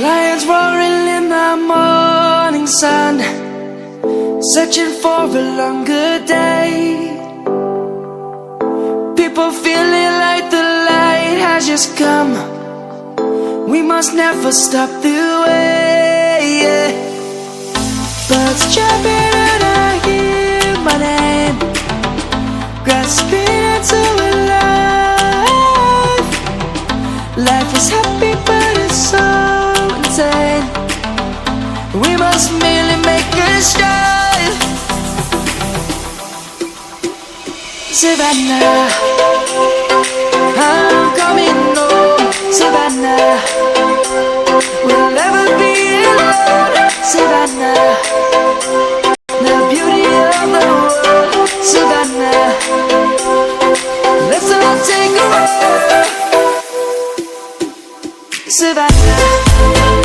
Lions roaring in the morning sun, searching for a longer day. People feeling like the light has just come. We must never stop the way, yeah. Birds chirping and I hear my name, grasping into a life. Life is happy but it's so insane. We must merely make a start. Savannah, I'm coming home. Savannah, we'll never be alone. Savannah, the beauty of the world. Savannah, let's all take a ride. Savannah.